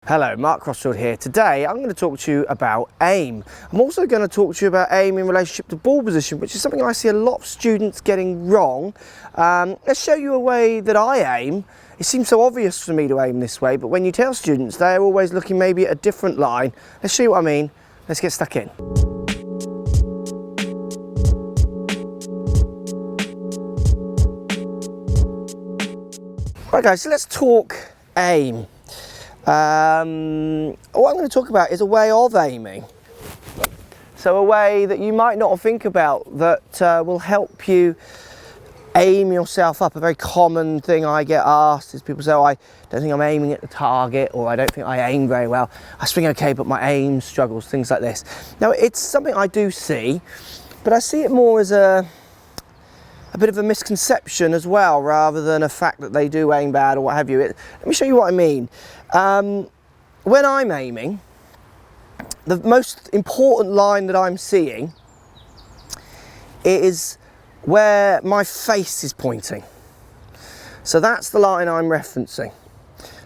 Hello, Mark Crossfield here. Today I'm going to talk to you about aim. I'm also going to talk to you about aim in relationship to ball position, which is something I see a lot of students getting wrong. Let's show you a way that I aim. It seems so obvious for me to aim this way, but when you tell students, they're always looking maybe at a different line. Let's show you what I mean. Let's get stuck in. Right guys, so let's talk aim. What I'm going to talk about is a way of aiming. So a way that you might not think about that will help you aim yourself up. A very common thing I get asked is people say, oh, I don't think I'm aiming at the target, or I don't think I aim very well. I swing okay, but my aim struggles, things like this. Now, it's something I do see, but I see it more as a bit of a misconception as well, rather than a fact that they do aim bad or what have you. Let me show you what I mean. When I'm aiming, the most important line that I'm seeing is where my face is pointing. So that's the line I'm referencing.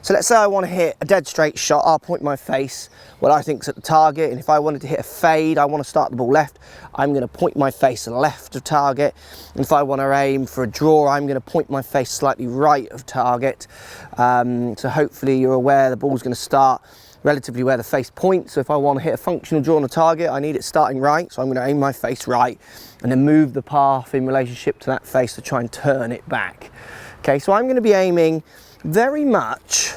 So let's say I want to hit a dead straight shot, I'll point my face what I think's at the target, and if I wanted to hit a fade, I want to start the ball left, I'm going to point my face left of target. And if I want to aim for a draw, I'm going to point my face slightly right of target. So hopefully you're aware the ball's going to start relatively where the face points. So if I want to hit a functional draw on a target, I need it starting right, so I'm going to aim my face right and then move the path in relationship to that face to try and turn it back. Okay, so I'm going to be aiming very much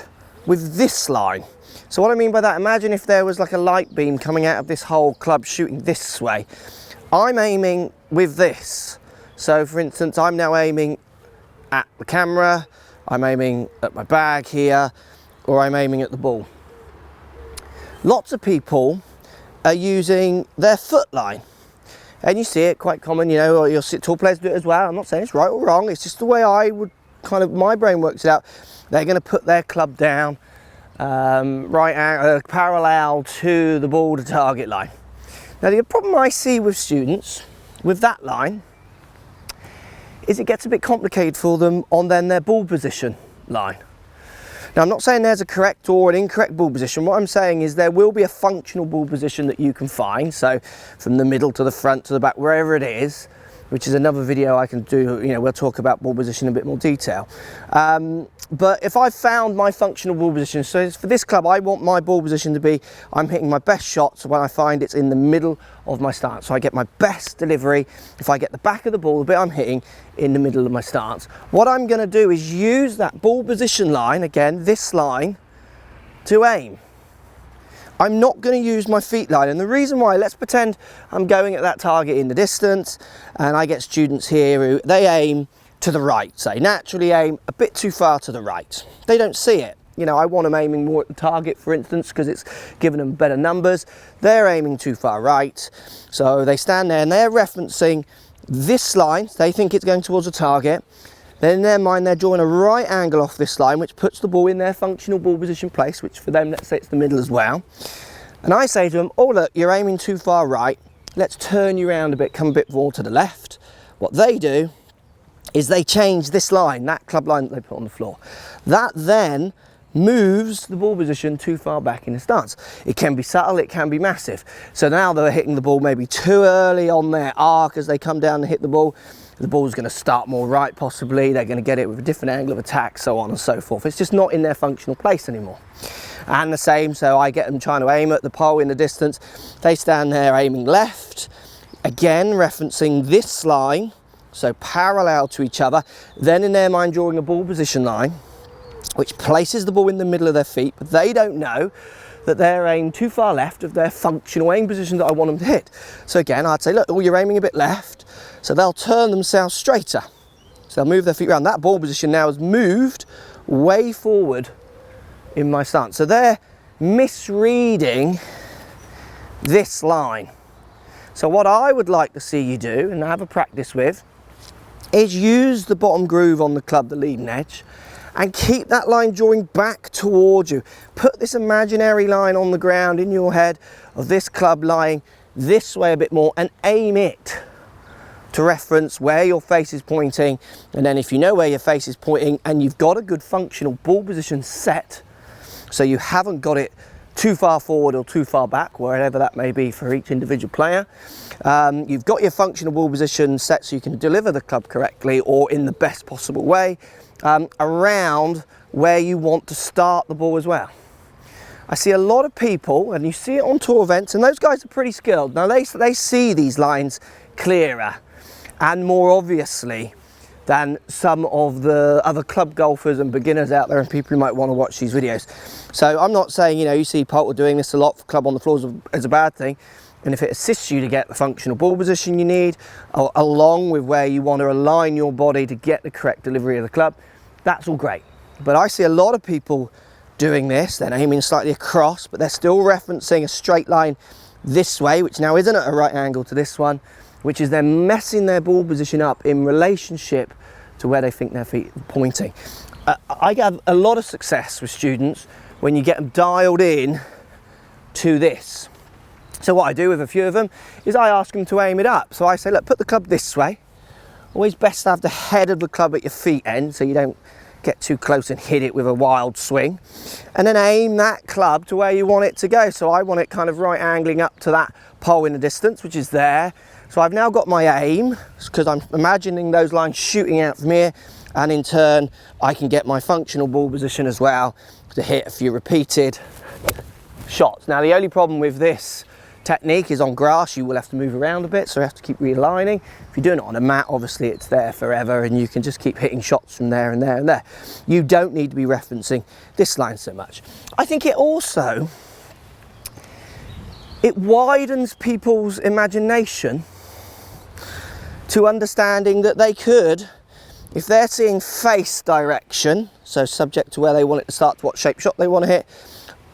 with this line. So what I mean by that, imagine if there was like a light beam coming out of this whole club shooting this way. I'm aiming with this. So for instance, I'm now aiming at the camera, I'm aiming at my bag here, or I'm aiming at the ball. Lots of people are using their foot line. And you see it quite common, you know, or you'll see tall players do it as well. I'm not saying it's right or wrong, it's just the way I would my brain works it out. They're going to put their club down parallel to the ball to target line. Now the problem I see with students with that line is it gets a bit complicated for them on then their ball position line. Now I'm not saying there's a correct or an incorrect ball position. What I'm saying is there will be a functional ball position that you can find. So from the middle to the front to the back, wherever it is, which is another video I can do, you know, we'll talk about ball position in a bit more detail. But if I found my functional ball position, so for this club, I want my ball position to be, I'm hitting my best shots when I find it's in the middle of my stance. So I get my best delivery if I get the back of the ball, the bit I'm hitting, in the middle of my stance. What I'm going to do is use that ball position line, again, this line, to aim. I'm not going to use my feet line, and the reason why, let's pretend I'm going at that target in the distance, and I get students here who they aim to the right, say naturally aim a bit too far to the right. They don't see it. You know, I want them aiming more at the target, for instance, because it's giving them better numbers. They're aiming too far right, so they stand there and they're referencing this line. They think it's going towards the target. Then in their mind, they're drawing a right angle off this line, which puts the ball in their functional ball position place, which for them, let's say it's the middle as well. And I say to them, oh look, you're aiming too far right. Let's turn you around a bit, come a bit more to the left. What they do is they change this line, that club line that they put on the floor. That then moves the ball position too far back in the stance. It can be subtle, it can be massive. So now they're hitting the ball maybe too early on their arc as they come down and hit the ball. The ball's going to start more right possibly, they're going to get it with a different angle of attack, so on and so forth. It's just not in their functional place anymore. And the same, so I get them trying to aim at the pole in the distance. They stand there aiming left, again referencing this line, so parallel to each other. Then in their mind drawing a ball position line, which places the ball in the middle of their feet, but they don't know that they're aimed too far left of their functional aim position that I want them to hit. So again, I'd say, look, oh, you're aiming a bit left. So they'll turn themselves straighter. So they'll move their feet around. That ball position now has moved way forward in my stance. So they're misreading this line. So what I would like to see you do, and have a practice with, is use the bottom groove on the club, the leading edge, and keep that line drawing back towards you. Put this imaginary line on the ground in your head of this club lying this way a bit more, and aim it to reference where your face is pointing. And then if you know where your face is pointing and you've got a good functional ball position set, so you haven't got it too far forward or too far back, wherever that may be for each individual player. You've got your functional ball position set so you can deliver the club correctly or in the best possible way around where you want to start the ball as well. I see a lot of people, and you see it on tour events, and those guys are pretty skilled. Now they see these lines clearer and more obviously than some of the other club golfers and beginners out there and people who might want to watch these videos. So I'm not saying, you see Poulter doing this a lot for club on the floors as a bad thing. And if it assists you to get the functional ball position you need, along with where you want to align your body to get the correct delivery of the club, that's all great. But I see a lot of people doing this, they're aiming slightly across, but they're still referencing a straight line this way, which now isn't at a right angle to this one, which is then messing their ball position up in relationship to where they think their feet are pointing. I have a lot of success with students when you get them dialed in to this. So what I do with a few of them is I ask them to aim it up. So I say, look, put the club this way. Always best to have the head of the club at your feet end so you don't get too close and hit it with a wild swing. And then aim that club to where you want it to go. So I want it kind of right angling up to that pole in the distance, which is there. So I've now got my aim because I'm imagining those lines shooting out from here, and in turn I can get my functional ball position as well to hit a few repeated shots. Now the only problem with this technique is on grass you will have to move around a bit, so you have to keep realigning. If you're doing it on a mat, obviously it's there forever and you can just keep hitting shots from there and there and there. You don't need to be referencing this line so much. I think it also, it widens people's imagination to understanding that they could, if they're seeing face direction, so subject to where they want it to start, to what shape shot they want to hit,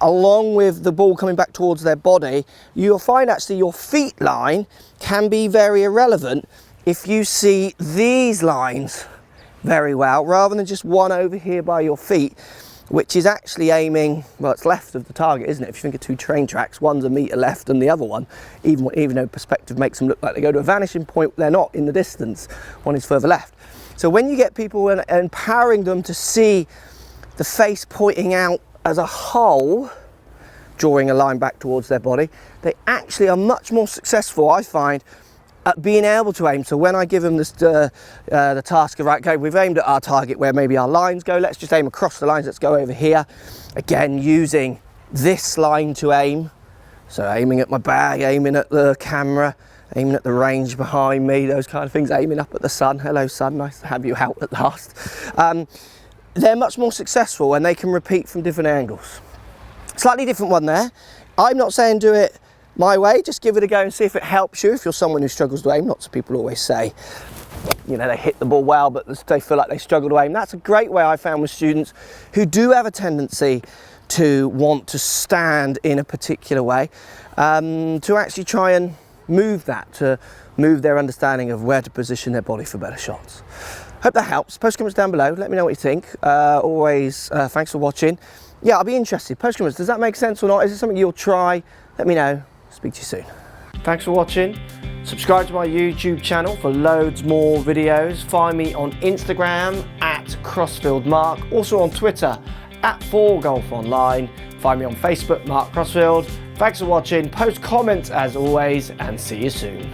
along with the ball coming back towards their body, you'll find actually your feet line can be very irrelevant if you see these lines very well, rather than just one over here by your feet, which is actually aiming, well, it's left of the target, isn't it? If you think of two train tracks, one's a metre left and the other one, even though perspective makes them look like they go to a vanishing point, they're not in the distance, one is further left. So when you get people and empowering them to see the face pointing out as a whole, drawing a line back towards their body, they actually are much more successful, I find, at being able to aim. So when I give them this, the task of, right, okay, we've aimed at our target where maybe our lines go, let's just aim across the lines, let's go over here. Again, using this line to aim. So aiming at my bag, aiming at the camera, aiming at the range behind me, those kind of things, aiming up at the sun. Hello sun, nice to have you out at last. They're much more successful and they can repeat from different angles. Slightly different one there. I'm not saying do it my way, just give it a go and see if it helps you. If you're someone who struggles to aim, lots of people always say, they hit the ball well, but they feel like they struggle to aim. That's a great way I found with students who do have a tendency to want to stand in a particular way, to actually try and move that, to move their understanding of where to position their body for better shots. Hope that helps. Post comments down below, let me know what you think. Always, thanks for watching. Yeah, I'll be interested. Post comments, does that make sense or not? Is it something you'll try? Let me know. Speak to you soon. Thanks for watching. Subscribe to my YouTube channel for loads more videos. Find me on Instagram at Crossfield Mark. Also on Twitter at 4golfonline. Find me on Facebook, Mark Crossfield. Thanks for watching. Post comments as always, and see you soon.